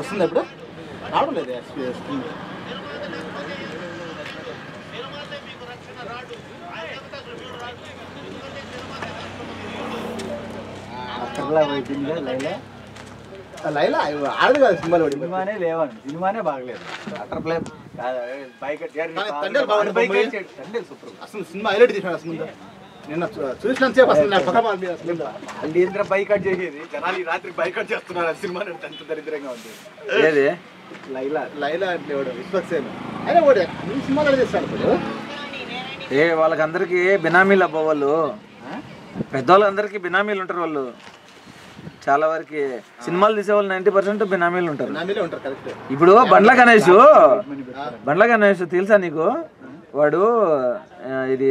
వస్తుంది ఇప్పుడు రావడం లేదు లైలా ఆడదు కదా సినిమాలు సినిమానే లేవండి సినిమానే బాగలేదు అటర్ ప్లే సూపర్ అసలు సినిమా హైలైట్ చేసాడు అసలు నిన్న చూసినంతసేపు అసలు నాకు ఇంద్ర బైకట్ చేసేది జనాలు ఈ రాత్రి బైకట్ చేస్తున్నారు సినిమా అంత దరిద్రంగా ఉంది ఏది లైలా లైలా అంటే విశ్వక్సేన్ అయినా కూడా సినిమాలు చేస్తాడు ఇప్పుడు వాళ్ళకందరికి బినామీలు అబ్బా వాళ్ళు పెద్దవాళ్ళందరికీ బినామీలు ఉంటారు వాళ్ళు చాలా వరకు సినిమాలు తీసేవాళ్ళు 90% బినామీలు ఉంటారు ఇప్పుడు బండ్ల గణేష్ తెలుసా నీకు వాడు ఇది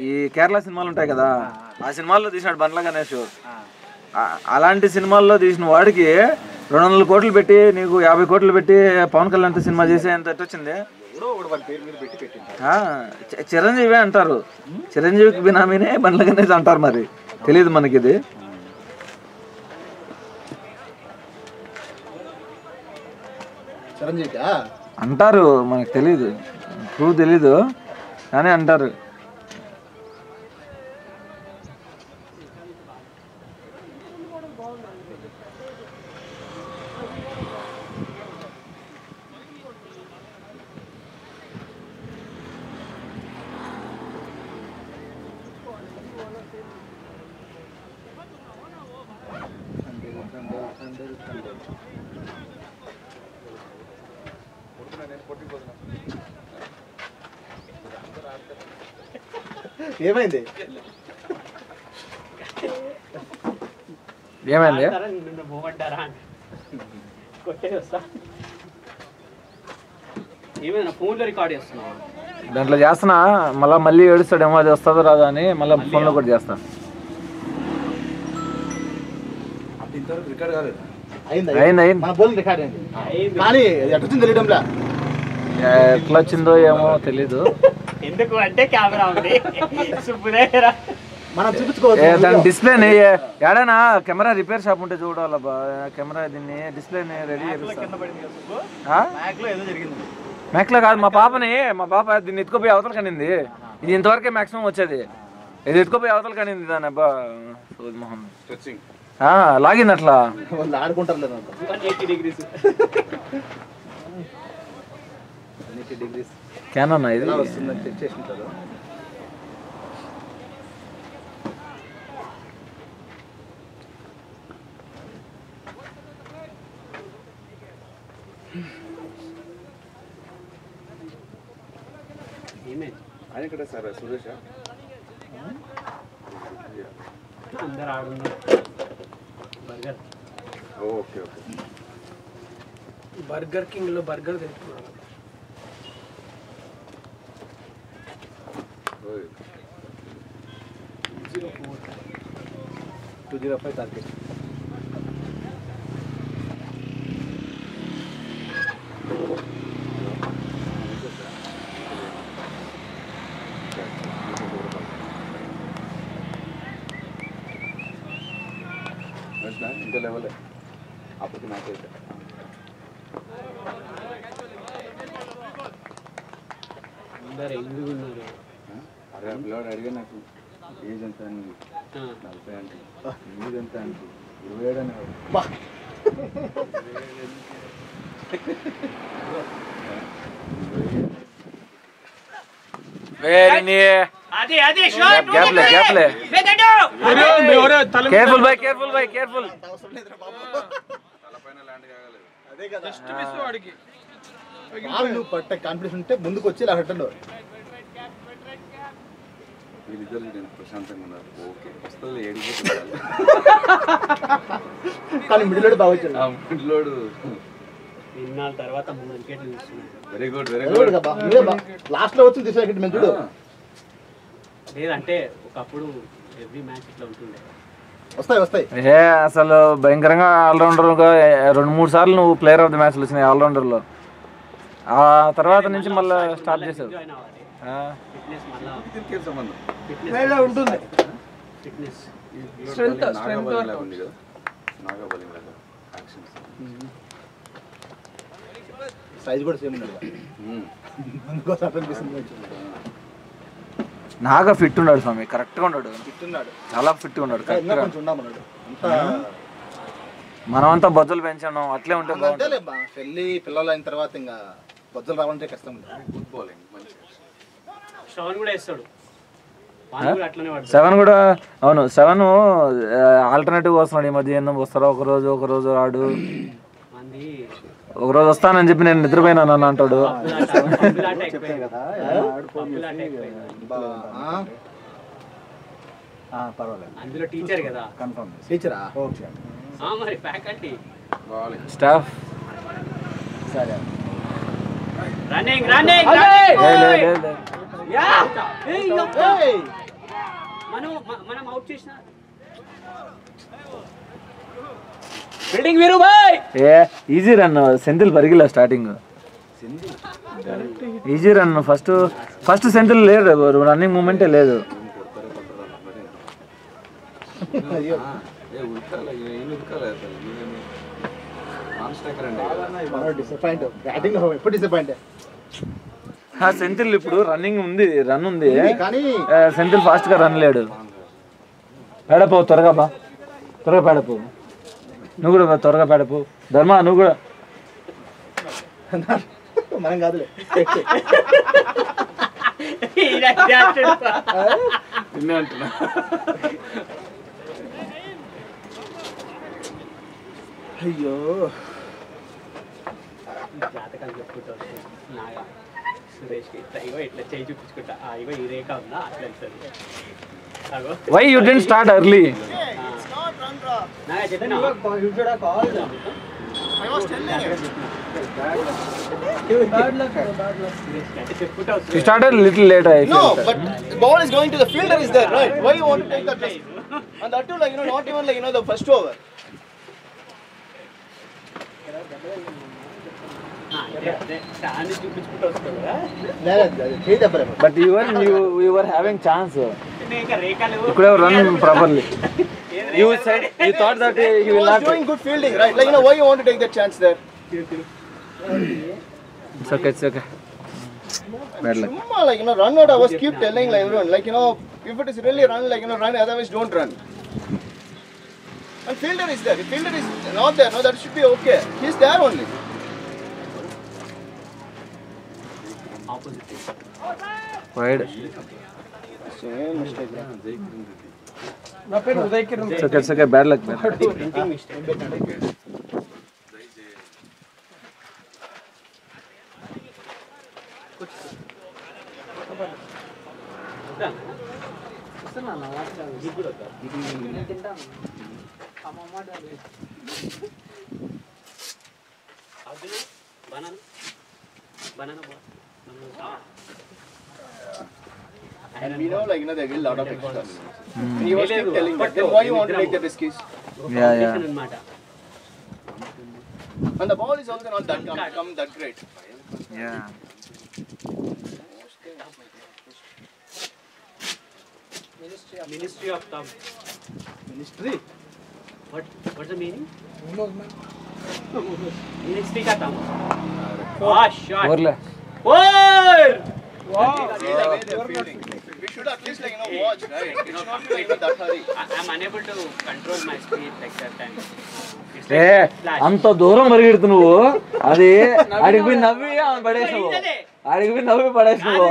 ఈ కేరళ సినిమాలు ఉంటాయి కదా ఆ సినిమాల్లో తీసినాడు బండ్ల గణేష్ అలాంటి సినిమాల్లో తీసిన వాడికి 200 కోట్లు పెట్టి నీకు 50 కోట్లు పెట్టి పవన్ కళ్యాణ్ సినిమా చేసే ఎంత వచ్చింది చిరంజీవి అంటారు చిరంజీవికి బినామీనే బండ్ల గణేష్ అంటారు మరి తెలియదు మనకి ఇది అంటారు మనకు తెలీదు ప్రూవ్ తెలీదు కానీ అంటారు ఏమైంది ఏమైంది దాంట్లో చేస్తున్నా మళ్ళీ ఏడుస్తాడేమో అది వస్తుందో రాదా అని మళ్ళీ ఫోన్లో కూడా చేస్తా ఎట్లా వచ్చిందో ఏమో తెలీదు ఎందుకు అంటే కెమెరా ఉంది మనం చూపించుకోవచ్చు దాని డిస్ప్లేని ఏడైనా కెమెరా రిపేర్ షాప్ ఉంటే చూడాలబ్బా కెమెరా దీన్ని డిస్ప్లేని రెడీ మ్యాక్లో కాదు మా పాప దీన్ని ఎత్తుకోపోయి అవతల కనింది ఇది ఇంతవరకే మ్యాక్సిమం వచ్చేది ఇది ఎత్తుకోపోయి అవతల కనింది దాని అబ్బా మోహన్ లాగింది అట్లా ఆడుకుంటారు క్యానన్ ఇది వస్తుందని చెక్ చేసింటారు ఆయన ఇక్కడ సార్ సురేష్ అందరు ఆడున్నారు burger okay okay Burger King లో బర్గర్ తెచ్చుకున్నాను 205 target. ఇంత లెవెల్ అప్పటికి మ్యాచ్ అయితే అందరు ఎందుకున్నారు అరే పిల్లవాడు అడిగా నాకు ఏజ్ ఎంత అని 40 అంటే ఏజ్ ఎంత అంటే 27 అనేవాడు అదే అదే షాట్ గ్యాప్లే కేర్ఫుల్ బై కేర్ఫుల్ తలపైన ల్యాండ్ కాగలేదు అదే కదా జస్ట్ మిస్ వాడికి వాళ్ళు పట్ట కాన్ఫిడెన్స్ ఉంటే ముందుకు వచ్చి ఇలా హట్టండు వీళ్ళిద్దరు నేను ప్రశాంతంగా ఉన్నారు ఓకే వస్తుంది ఏడిపోతుంది కానీ మిడిల్ లోడ్ బాగా వచ్చాడు మిడిల్ లోడ్ ఇన్నాళ్ళ తర్వాత 3 వికెట్లు తీసుకున్నాడు వెరీ గుడ్ లాస్ట్ లో వచ్చి తీసే వికెట్ మంచిడు లేదంటే ఒకప్పుడు ఎవ్రీ మ్యాచ్ ఇట్లా ఉంటుండే వస్తాయి అసలు భయంకరంగా ఆల్రౌండర్ గా 2-3 సార్లు నువ్వు ప్లేయర్ ఆఫ్ ది మ్యాచ్ వచ్చినాయి ఆల్రౌండర్ లో ఆ తర్వాత నుంచి మళ్ళీ స్టార్ట్ చేసావు ఉంటుంది స్ట్రెంగ్త్ ఉంది కదా నాగా బౌలింగ్ లాగా యాక్షన్స్ సైజ్ కూడా సేమ్ ఉన్నాడు అందుకోసం అనిపిస్తుంది. నాగా ఫిట్ ఉన్నాడు స్వామి, కరెక్ట్గా ఉన్నాడు, తిట్టున్నాడు చాలా ఫిట్గా ఉన్నాడు, కరెక్ట్గా. కొంచెం ఉండమన్నాడు అంతా మనమంతా బొజ్జలు పెంచాను, అట్లే ఉంటే అంతేలే పెళ్ళి పిల్లలు అయిన తర్వాత ఇంకా బొజ్జలు రావాలంటే కష్టం. శ్రవణ్ కూడా వేస్తాడు, అట్లనే పడతాడు. 7 కూడా అవును, 7 ఆల్టర్నేటివ్ వస్తున్నాడు ఈ మధ్య. ఏందో వస్తారా ఒక రోజు రాడు, మంది ఒక రోజు వస్తానని చెప్పి నేను నిద్రపోయినాను అని అంటాడు. పర్వాలేదు అందులో టీచర్ కదా, కన్ఫర్మ్ టీచరా మరి ఫ్యాకల్టీ స్టాఫ్ సరే రన్నింగ్ మనం అవుట్ చేసిన బిల్డింగ్ వీరు బాయ్. ఈజీ రన్ సెంతిల్ పరిగిలా starting easy run. First Senthil లేదు, రన్నింగ్ మూమెంటే లేదు. సెంతిల్ ఇప్పుడు రన్నింగ్ ఉంది, రన్ ఉంది కానీ సెంతిల్ ఫాస్ట్ గా రన్ లేడు. పేడపో త్వరగా బా, త్వరగా పేడపో, నువ్వు కూడా త్వరగా పేడపో. ధర్మ నువ్వు కూడా. మనం కాదులే అంటున్నా. అయ్యో జాతకాలు చెప్పుకుంటూ నాగా సురేష్కి ఇట్లా ఇగో ఇట్లా చేయి చూపించుకుంటా, ఇగో ఈ రేఖ ఉందా అట్లా వెళ్తుంది. Why you didn't start early? Naga చెప్పిన చెప్పుకుంటా You started a little late, I No, felt. but the ball is going to the fielder is there, right? Why you want to take that risk? And that too, like, not even like, the first over. చూపించుకుంటూ వస్తావు కదా. But you were having chance. ఇంకా రేఖలు You could have run properly. You thought that he He will was not. doing good fielding, right? Like, why you want to take that chance there? It's okay, it's okay. Bad luck. Summa, like, run out, I was keep telling like everyone, like, if it is really run, like, run, otherwise don't run. And fielder is there. If fielder is not there, no, that should be okay. He's there only. Wide. Same mistake. It's okay, bad luck. Man. Printing mistake. And we know, like, they will lot of extras. And he was keep telling that. Then why you want to take the riskies? Yeah. అన్నమాట. And the ball is also not that come that great. Yeah. Ministry of Thumb. Ministry? What's the meaning? Ministry ka thumb. Ah, shot. Overlay. Four! See the way they're fielding. We should at least, like, watch, right? It should not be like in that hurry. I'm unable to control my speed like that time. It's A like flash. అంత దూరం పరిగెడుతు నువ్వు, అది ఆడికి పోయి నవ్వి ఆమె పడేసావు, ఆడికి పోయి నవ్వి పడేసావు.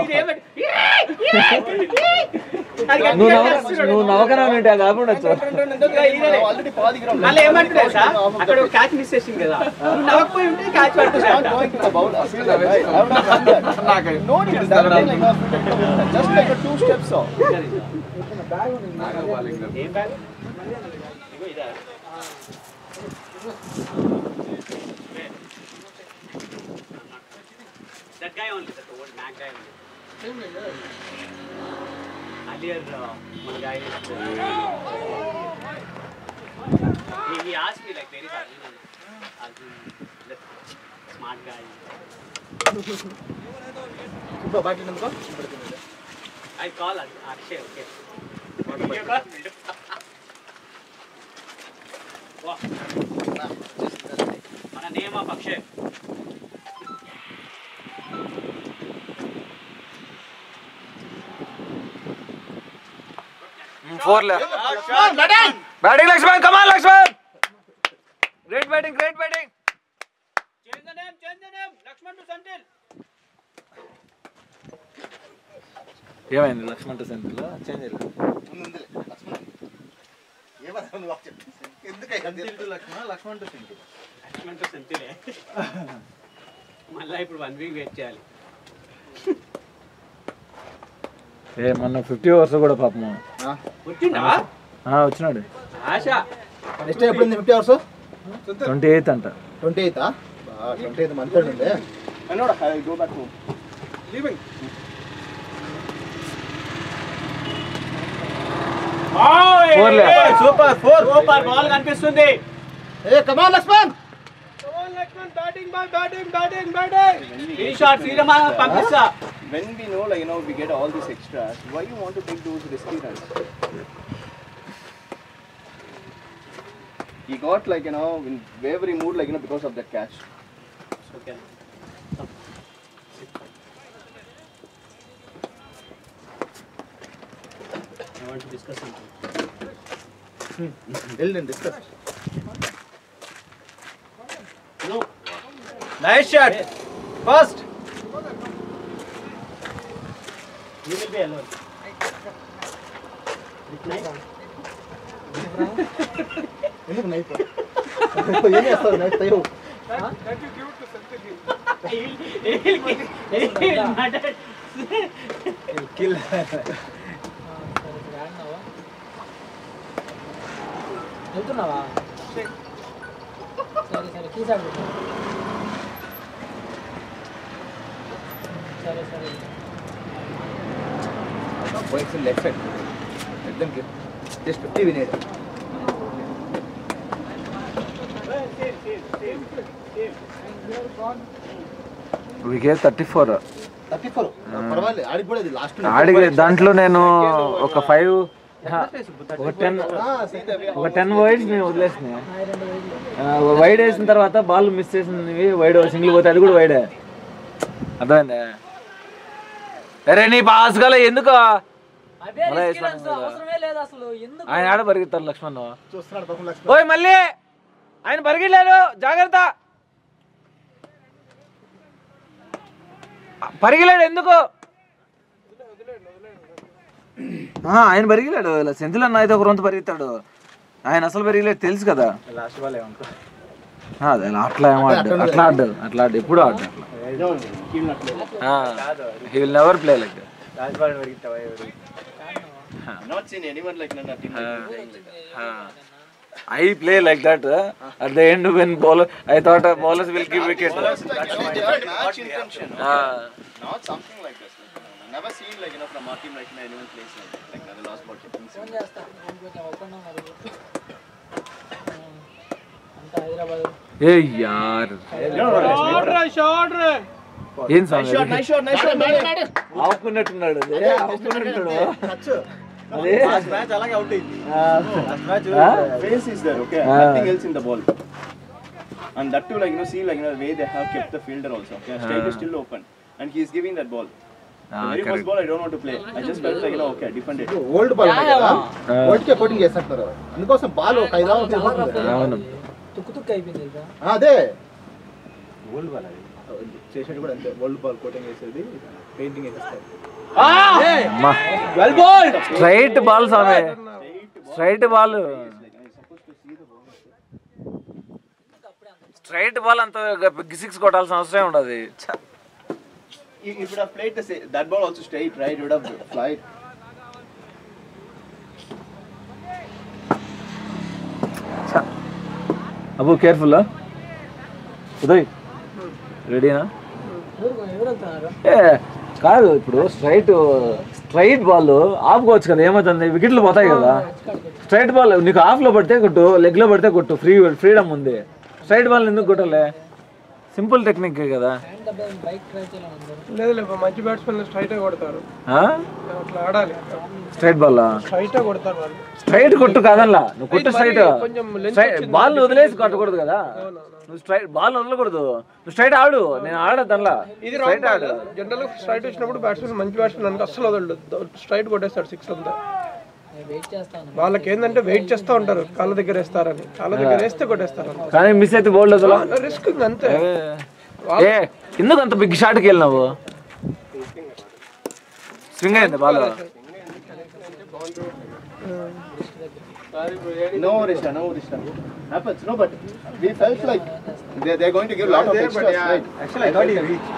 నువ్వు నవ్వకరా ఉంటే కాకుండా Already paadi ground. మళ్ళీ ఏమంటున్నావు సార్, అక్కడ క్యాచ్ మిస్ చేసింది కదా, నువ్వు నవ్వకపోయి ఉంటే క్యాచ్ Not పడుతుంది. going to the bowl, fielder, right? I would have done that. No need to that thing, like, just like a 2 steps off. ఏం బ్యాగ్? ఇగో ఇదా? That guy only, that old Mac guy only. Earlier, one guy, he asked me, like, where is Arjun? Arjun, that smart guy. I call Akshay, okay. Video call? Wow. Mana name of Akshay. 4 batting Lakshman, come on Lakshman, great batting. Change the name, Lakshman to Senthil. ఏమైంది Laxman to సెంటిల్ change ఉందిలే లక్ష్మణ్ ఏమన్నా నువ్వు చెప్పు ఎందుకైనా Laxman to సెంటిల్ మళ్ళీ ఇప్పుడు 1 week wait చేయాలి. మొన్న 50 overs కూడా పాపం వచ్చిందా వచ్చినాడు. ఆశ నెక్స్ట్ ఎప్పుడు 50 hours 28th అంట. 28th 28th మంత్ ఉండే I know, I'll go back home. Leaving super 4 ball కనిపిస్తుంది. ఏ కమాన్ లక్ష్మణ్ ఈ షాట్ శ్రీరామ పంపిస్తా. When we know, like, we get all these extras, why you want to take those risky runs? He got, like, in wavering mood, like, because of that catch. Okay. I want to discuss something. Discuss No. Nice shot first. You will be alone. ఎందుకు night ఏం చేస్తావు night అయ్యో వెళ్తున్నావా సరే తీసాడు సరే points in left side. Let them give. Just 50 we need. We gave 34. 34. పర్వాలేదు ఆడికి కూడా ఇది లాస్ట్ ఆడికి దాంట్లో నేను ఒక 5 ఒక 10 వైడ్స్ నేను వదిలేసిన. వైడ్ వేసిన తర్వాత బాల్ మిస్ చేసినవి వైడ్ సింగిల్ పోతే అది కూడా వైడే. అర్థమైందా? అరే నీ పాస్ గల ఎందుకు అవసరమే లేదు అసలు. ఎందుకు ఆయన ఆడ పరిగెత్తారు లక్ష్మణ్. చూస్తున్నాడు పాపం లక్ష్మణ్. ఓయ్ మళ్ళీ ఆయన పరిగెళ్ళాడు, జాగ్రత్త. పరిగెళ్ళాడు ఎందుకు? ఆయన పరిగెళ్ళాడు. ఇలా సెంధిల్ అన్న అయితే ఒక రొంత పరిగెత్తాడు. ఆయన అసలు పరిగెళ్ళాడు తెలుసు కదా. లాస్ట్ బాల్ ఏమనుకో అదే అట్లా ఏమో అట్లా ఆడు ఎప్పుడు ఆడు అట్లా. He will never play like that. Last ball పరిగెత్తావా? Not seen anyone like that team. I play like that. At the end when I thought bowlers will give wicket. Match intention. Not something like this. Never seen, like, from our team, like, anyone plays like that. The last ball keeping. Phone చేస్తా ఒక్కన్నా మరి అంతా హైదరాబాద్. ఏ యార్ ఏం Nice shot. ఆపుకున్నట్టున్నాడు. అదే Last match, అలాగే out అయింది. Last match, face is there, okay? Nothing else in the ball. And that too, like, see, like, the way they have kept the fielder also. Okay, straight is still open, and he is giving that ball. The very first ball, I don't want to play. I just felt like, okay, defend it. Old ball కదా old కే coating చేస్తారు. అందుకోసం ball ఒక 5 rounds అవును. తుక్కు అయిపోయింది కదా. అదే old ball అది చేసేది కూడా అంతే. ఓల్డ్ బాల్ కోటింగ్ చేసేది పెయింటింగ్ చేస్తారు. స్ట్రైట్ బాల్ సామే, స్ట్రైట్ బాల్. స్ట్రైట్ బాల్ అంత సిక్స్ కొట్టాల్సిన అవసరం ఉండదు. You would have played that ball also straight, right? You would have flied. అబ్బో కేర్ఫుల్. ఉదయ్ రెడీనా? ఎవరు వెళ్తున్నారు? కాదు ఇప్పుడు స్ట్రైట్ బాల్ ఆపుకోవచ్చు కదా. ఏమవుతుంది, వికెట్లు పోతాయి కదా. స్ట్రైట్ బాల్ నీకు ఆఫ్ లో పడితే కొట్టు, లెగ్ లో పడితే కొట్టు, ఫ్రీడమ్ ఉంది. స్ట్రైట్ బాల్ ఎందుకు కొట్టాలి? సింపుల్ టెక్నిక్ కదా. బైక్ ట్రై చేయాలి. లేదు మంచి బ్యాట్స్మెన్ స్ట్రైట్ కొడతారు. అట్లా ఆడాలి. స్ట్రైట్ బాల్ స్ట్రైట్ కొడతారు వాళ్ళు. స్ట్రైట్ కొట్టు కాదల్లా, నువ్వు కొట్టు స్ట్రైట్. బాల్ వదిలేసి కొట్టకూడదు కదా. నువ్వు స్ట్రైట్ బాల్ వదలకూడదు, నువ్వు స్ట్రైట్ ఆడు. నేను ఆడదల్లా, ఇది స్ట్రైట్ ఆడు. జనరల్ స్ట్రైట్ వచ్చినప్పుడు బ్యాట్స్మెన్ మంచి బ్యాట్స్మెన్ అనుకో అస్సలు వదలడు, స్ట్రైట్ కొట్టేస్తాడు 6 అంతా. వెయిట్ చేస్తాను. వాళ్ళకి ఏంటంటే వెయిట్ చేస్తూ ఉంటారు, కాళ్ళ దగ్గర వేస్తారని. కాళ్ళ దగ్గర వేస్తే కొట్టేస్తారు. కానీ మిస్ అయితే బౌల్డ్ అసలు రిస్క్ అంతే. ఏ ఎందుకు అంత బిగ్ షాట్కి వెళ్ళినావు? స్వింగ్ అయింది ball. No, Rishta. Happens, no, but we felt like they're going to give a lot of extras, right? Actually, I thought he reached.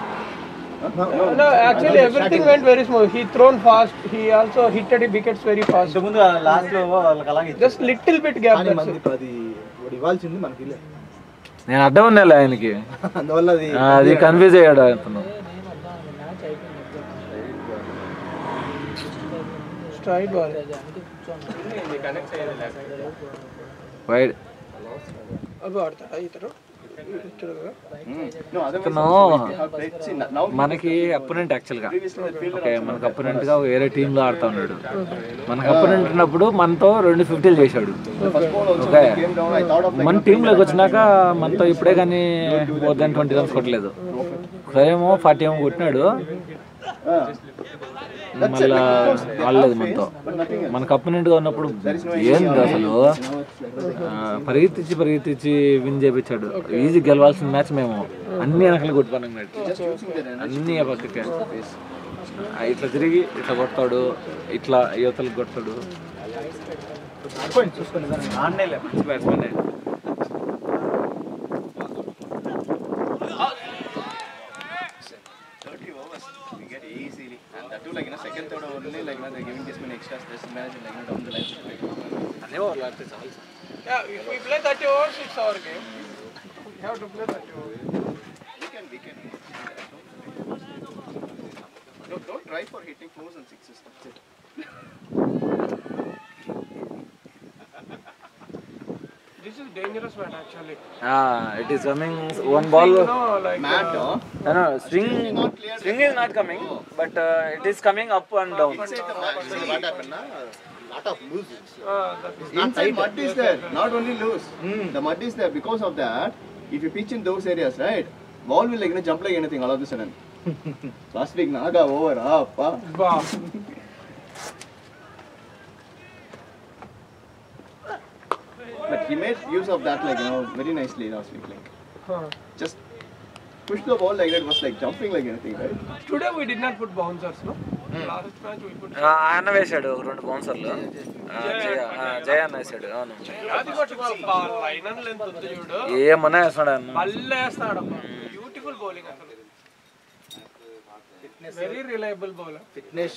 No, actually everything went very smooth. He thrown fast. He also hitted the wickets very fast. ముందు last లో వాళ్ళకి అలాగే Just little bit gap. కానీ మంది అది ఇవ్వాల్సింది మనకి లేదు. నేను అడ్డం ఉన్నాలే ఆయనకి, అందువల్ల అది అది కన్ఫ్యూజ్ అయ్యాడు అతను. మ్యాచ్ అయిపోయింది. Straight ball. వైడ్ అవి ఆడతాడా ఇతరు? No, otherwise ఇతను we have played. See, now మనకి అపోనెంట్ యాక్చువల్గా. previously the fielder ఓకే, మనకు అపోనెంట్ గా వేరే టీంలో ఆడుతా ఉన్నాడు. మనకు అపోనెంట్ ఉన్నప్పుడు మనతో 2 50 చేశాడు. first ball also okay, came down. I thought of like మన టీంలోకి వచ్చినాక మనతో ఇప్పుడే కానీ మోర్ దాన్ 20 రన్స్ కొట్టలేదు. ఒకసారేమో 40 ఏమో కొట్టినాడు, మళ్ళా ఆడలేదు మనతో. మనకు అపోనెంట్ గా ఉన్నప్పుడు ఏంది అసలు పరిగెత్తించి విన్ చేయించాడు. ఈజీ గెలవాల్సిన మ్యాచ్ మేము అన్ని వెనకలు కొట్టుకున్నాం, అన్ని ఆ పక్కకి. ఇట్లా తిరిగి ఇట్లా కొడతాడు, ఇట్లా యువతలకు కొడతాడు. చూసుకుని మంచి batsmen. we get easily, and that too like second, third over only like they're giving this many extras. This match like down the line. అన్నీ ఓవర్లు ఆడితే చాలు. Yeah, if we play 30 overs, it's our game. We have to play 30 overs. We can. No, don't try for hitting 4s and 6s. That's it. This is dangerous man actually. It is coming one ball. No, like Mad, no? No, swing is not coming, but it is coming up and down. What happen lot of loose. Inside mud is there, not only loose. The mud is there because of that. If you pitch in those areas, right, ball will like jump like anything all of a sudden. Last week naga over, appa. Wow. But he made use of that like very nicely last week. Like just push the ball like that, was like jumping like anything, right? Today we did not put bouncers, no? Last match we put. ఆయన వేసాడు 2 బౌన్సర్లు. జయ అన్న వేసాడు. అవును, అది కూడా line and length ఉంది చూడు. ఏమన్నా వేస్తాడు అన్న. మళ్ళీ వేస్తాడు. బ్యూటిఫుల్ బౌలింగ్ అసలు. Very reliable bowler. Fitness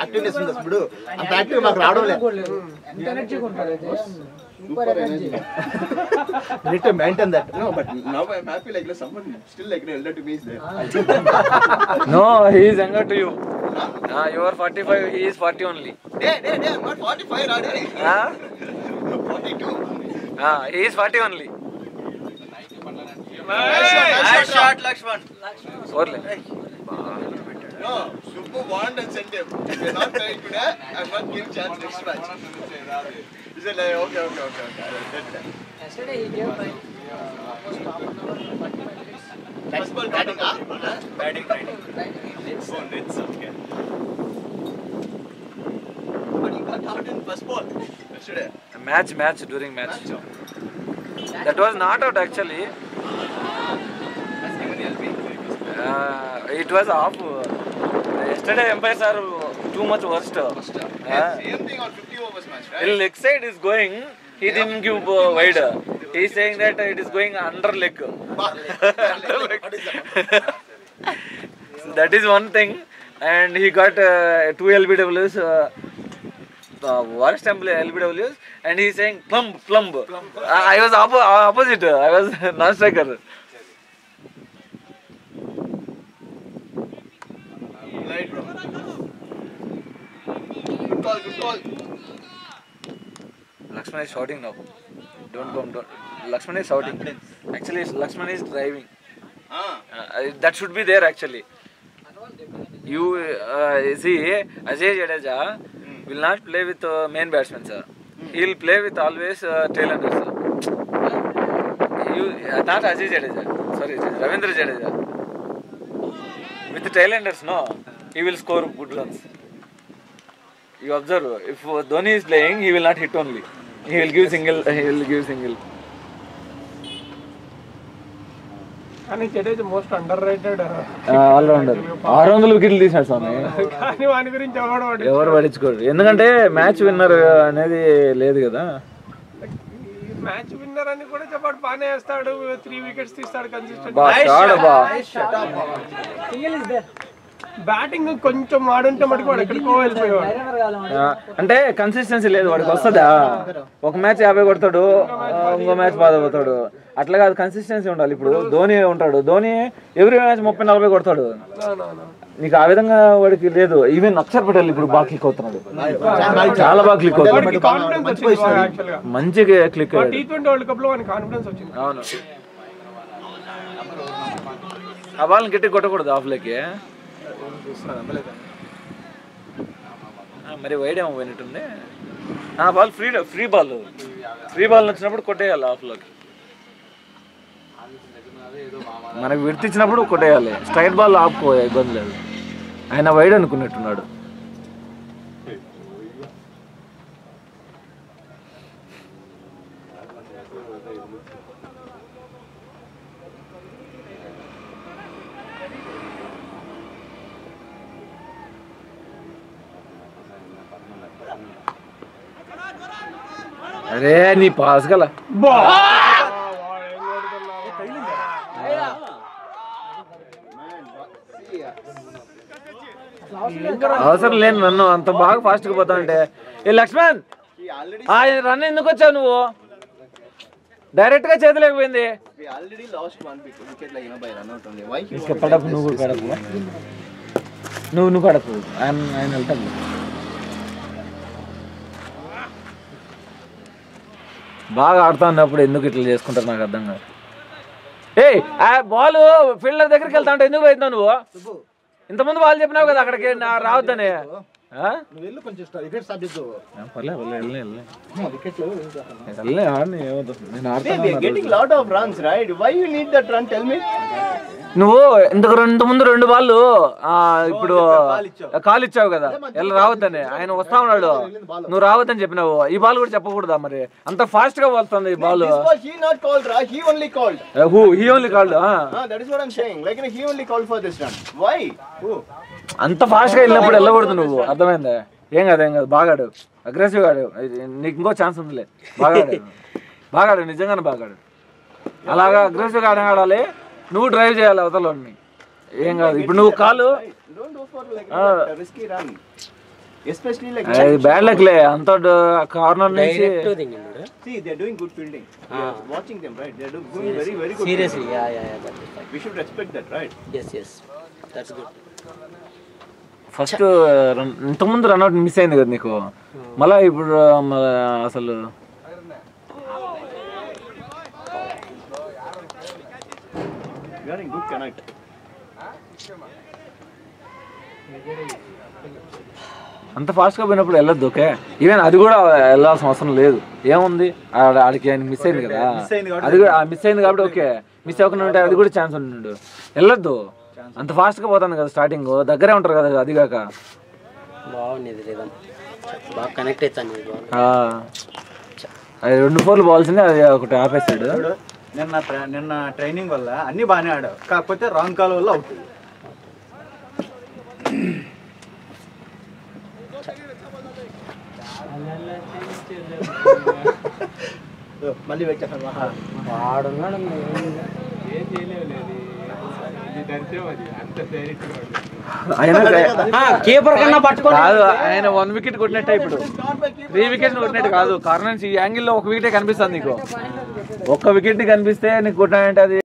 activeness ఉంది ఇప్పుడు. అంత యాక్టివ్ మాకు రావడం లేదు. ఎంత ఎనర్జీగా ఉంటాడు Super energy. We need to maintain that. No, but now I'm happy like someone still like elder to me is there. No, he is younger to you. You are 45, he is 40 only. I'm not 45 already. 42. He is 40 only. Nice shot, Lakshman. Orle. No, Subbu want and send him. If you're not playing today, I'm not giving chance next match. He said like, okay. Yesterday he gave almost half an hour, 40 minutes. First ball batting, Batting. Oh, nets, okay. But he got out in first ball yesterday. Match during match. That was not out actually. It was off. Yesterday umpires are too much worst. Same thing on 50 overs match, right? Till leg side is going, he didn't give wide. He is saying that it is going under leg. So that is one thing, and he got 2 LBWs. Worst LBWs, and he is saying plumb. I was opposite. I was non-striker. Right, bro. Good call. Lakshman is shouting now. Don't. Lakshman is shouting. Actually, Lakshman is driving. That should be there actually. You see, Ajay Jadeja will not play with main batsmen, sir. He will play with always tailenders. Not Ajay Jadeja. Sorry, Ravindra Jadeja. With the tailenders, no, he will score good runs. You observe, if Dhoni is playing, he will not hit only. He will give single. కానీ Jadeja most underrated allrounder 600 వికెట్లు తీసాడు స్వామి. కానీ వాని గురించి ఎవరు పట్టించుకోరు, ఎందుకంటే match winner అనేది లేదు కదా. మ్యాచ్ విన్నర్ అని కూడా చెప్పాడు, బాగానే వేస్తాడు, 3 వికెట్స్ తీస్తాడు కన్సిస్టెంట్. బ్యాటింగ్ కొంచెం ఆడుంటే మటుకు వాడు ఎక్కడికో వెళ్ళిపోయేవాడు. అంటే కన్సిస్టెన్సీ లేదు వాడికి. వస్తుందా ఒక మ్యాచ్ 50 కొడతాడు, ఇంకో మ్యాచ్ బాధపోతాడు, అట్లా కాదు. కన్సిస్టెన్సీ ఉండాలి. ఇప్పుడు ధోని ఉంటాడు, ధోని ఎవ్రీ మ్యాచ్ 30-40 కొడతాడు. నీకు ఆ విధంగా వాడికి లేదు. ఈవెన్ అక్షర్ పటేల్ ఇప్పుడు బాగా క్లిక్ అవుతున్నాడు, చాలా బాగా క్లిక్ అవుతున్నాడు, మంచిగా క్లిక్ అయ్యాడు. T20 వరల్డ్ కప్ లో వానికి కాన్ఫిడెన్స్ వచ్చింది. అవును, ఆ బాల్ని గట్టి కొట్టకూడదు ఆఫ్లోకి. మరి వైడ్ ఏమో పోయినట్టుంది. ఆ బాల్ ఫ్రీ బాల్ వచ్చినప్పుడు కొట్టేయాలి ఆఫ్లోకి. మనకు విడితిచ్చినప్పుడు కొట్టేయాలి. స్ట్రైట్ బాల్ ఆపుకో, ఇబ్బంది లేదు. ఆయన వైడ్ అనుకున్నట్టున్నాడు. అరే నీ పాస్ గల అవసరం లేని నన్ను అంత బాగా ఫాస్ట్ గా పోతా అంటే. ఏ లక్ష్మణ్, రన్ ఎందుకు వచ్చావు నువ్వు? డైరెక్ట్ గా చేతులేకపోయింది. నువ్వు కడపు ఆయన వెళ్తాడు. బాగా ఆడుతా ఉన్నప్పుడు ఎందుకు ఇట్లా చేసుకుంటారు నాకు అర్థం కాదు. ఆ బాల్ ఫీల్డర్ దగ్గరికి వెళ్తా ఉంటే ఎందుకు పోతున్నావు నువ్వు? ఇంతకుముందు బాల్ చెప్పినావు కదా అక్కడికి రావద్దని. నువ్వు ఇంతకు ముందు 2 బాళ్ళు ఇప్పుడు కాల్ ఇచ్చావు కదా, ఎలా రావద్దని. ఆయన వస్తా ఉన్నాడు, నువ్వు రావద్దని చెప్పినావు. ఈ బాల్ కూడా చెప్పకూడదా మరి? అంత ఫాస్ట్ గా వస్తుంది ఈ బాల్. అంత ఫాస్ట్ గా వెళ్ళినప్పుడు వెళ్ళకూడదు నువ్వు, అర్థమైందా? ఏం కాదు బాగాడు, అగ్రెసివ్ ఆడు. నీకు ఇంకో ఛాన్స్ ఉందిలే. బాగాడు నిజంగానే బాగాడు. అలాగా అగ్రెసివ్ గా ఆడాలి, నువ్వు డ్రైవ్ చేయాలి అవతలని. ఏం కాదు. ఇప్పుడు నువ్వు కాలు బ్యాడ్ లక్ లే, అంత కార్నర్ నుంచి. ఫస్ట్ ఇంతకుముందు రన్అట్ మిస్ అయింది కదా నీకు, మళ్ళా ఇప్పుడు అసలు అంత ఫాస్ట్గా పోయినప్పుడు వెళ్ళొద్దు. ఓకే, ఈవెన్ అది కూడా వెళ్ళాల్సిన అవసరం లేదు. ఏముంది, ఆడికి ఆయన మిస్ అయింది కదా, అది కూడా మిస్ అయింది కాబట్టి ఓకే. మిస్ అవ్వకుండా ఉంటే అది కూడా ఛాన్స్ ఉండు. వెళ్ళొద్దు, అంత ఫాస్ట్గా పోతాను కదా. స్టార్టింగ్ దగ్గరే ఉంటారు కదా, అది కాక అది 2 4 బాల్స్ అది ఒకటి ఆపేసాడు. నిన్న ట్రైనింగ్ వల్ల అన్ని బాగానే ఆడావు, కాకపోతే రాంగ్ కాల్ వల్ల అవుట్. మళ్ళీ ఆయన 1 వికెట్ కొట్టినట్టే, ఇప్పుడు 3 వికెట్స్ కొట్టినట్టు కాదు. కారణం ఈ యాంగిల్లో 1 వికెటే కనిపిస్తుంది నీకు. 1 వికెట్ కనిపిస్తే నీకు కొట్టానంటే అది